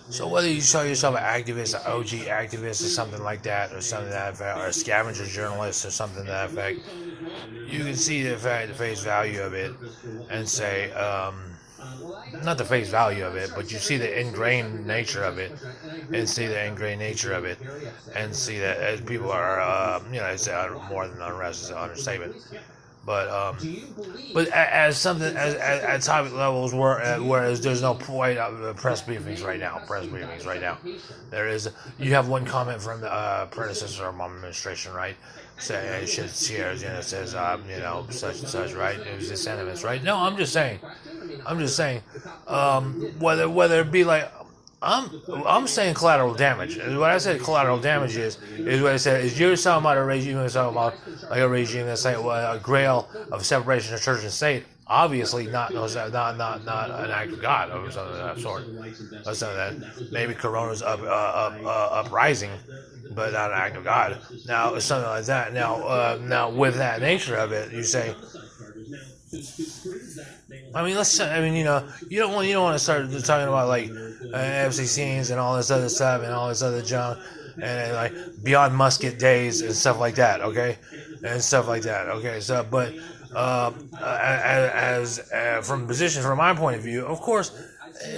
So whether you show yourself an activist, an OG activist, or something like that, or something to that effect, or a scavenger journalist, or something to that effect, you can see the face value of it, and say, not the face value of it, but you see the ingrained nature of it, and see the ingrained nature of it, and see that as people are, it's more than unrest is an understatement. But as something at topic levels, whereas there's no point of press briefings right now. There is. You have one comment from the predecessor of my administration, right? Say it should share, says such and such, right? It was the sentiments, right? No, I'm just saying, whether it be like. I'm saying collateral damage. What I said collateral damage is what I said is you're talking about a regime, you're talking about like a regime that's like a grail of separation of church and state. Obviously, not an act of God or something of that sort. Or something that maybe Corona's uprising, but not an act of God. Now something like that. Now with that nature of it, you say. I mean, you don't want to start talking about like FCCs and all this other stuff and all this other junk and like beyond musket days and stuff like that, okay, and stuff like that, okay. So, but as from my point of view, of course.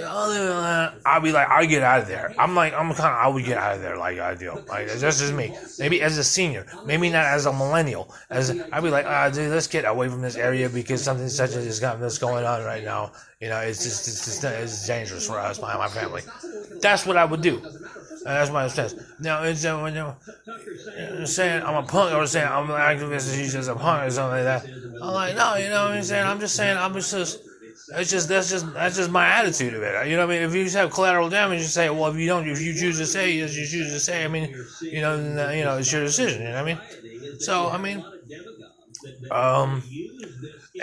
Other than that, I'll be like, I'll get out of there. I would get out of there like ideal. Like, that's just me. Maybe as a senior, maybe not as a millennial. I'd be like, dude, let's get away from this area because something such as this going on right now. It's dangerous for us, my family. That's what I would do. That's my stance. Now, it's when you're saying I'm a punk or saying I'm an activist, and she's just a punk or something like that. I'm like, no, you know what I'm saying? I'm just saying that's just my attitude of it. You know what I mean? If you have collateral damage, you say, well, if you choose to say as you choose to say, I mean, it's your decision. You know what I mean? So I mean,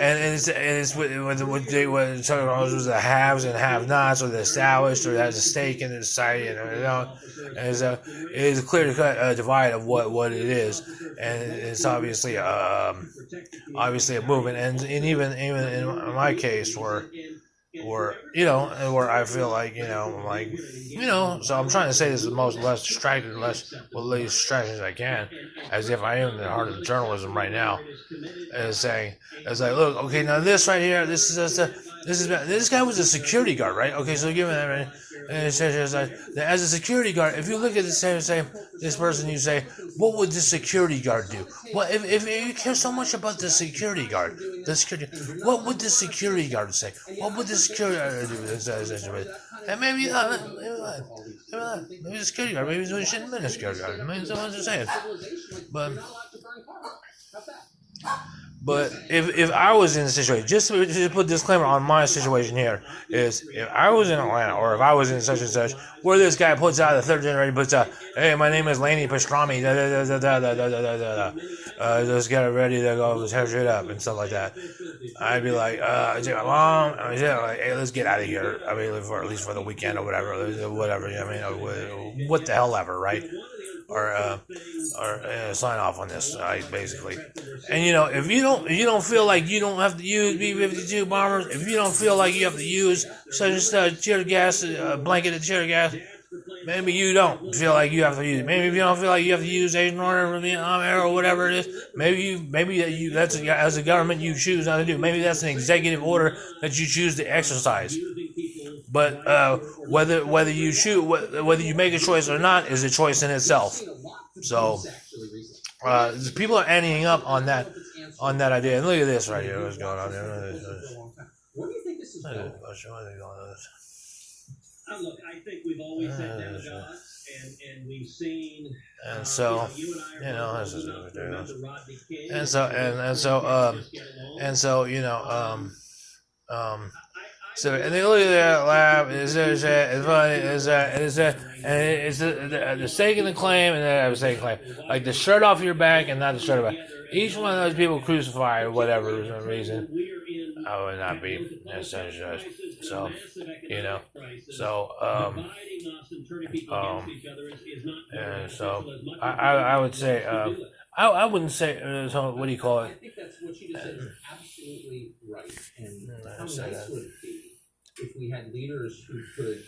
and it's what talking about was the haves and have-nots, or the established, or has a stake in the society, and it is a clear-cut divide of what it is, and it's obviously a movement, and even in my case, where I feel like so I'm trying to say this is the less distracted, with least distractions I can, as if I am in the heart of journalism right now, and saying, it's like, look, okay, now this right here, this guy was a security guard, right? Okay, so give me that, right? And it says like, as a security guard, if you look at the same this person, you say, what would the security guard do? Well, if you care so much about the security guard, what would the security guard say? What would the security guard do? And maybe maybe the security guard, maybe it shouldn't have been a security guard. Maybe someone's just saying, but if I was in a situation, just to put disclaimer on my situation here, is if I was in Atlanta, or if I was in such and such, where this guy puts out, the third generation puts out, hey, my name is Laney Pastrami, just get ready to go tear shit up and stuff like that. I'd be like, Mom, hey, let's get out of here. I mean, at least for the weekend or whatever, what the hell ever, right? Or sign off on this, basically. And if you don't feel like you don't have to use B-52 bombers, if you don't feel like you have to use such and such tear gas, blanketed tear gas, maybe you don't feel like you have to use it. Maybe if you don't feel like you have to use Agent Orange or Vietnam era or whatever it is, maybe that's as a government you choose not to do. Maybe that's an executive order that you choose to exercise. But whether you make a choice or not is a choice in itself. So people are ending up on that idea. And look at this right here. What's going on there? What do you think this is going on? Look, I think we've always said that, God, and we've seen. And so, this is ridiculous. So, and they look at that lab, and it's the stake in the claim, and then the stake claim. Like the shirt off your back and not the shirt off. Each one of those people crucified, or whatever, for some reason, I would not be essentially. So, and so, I would say, I wouldn't say, what do you call it? I think that's what she just said is absolutely right. And I say that. if we had leaders who could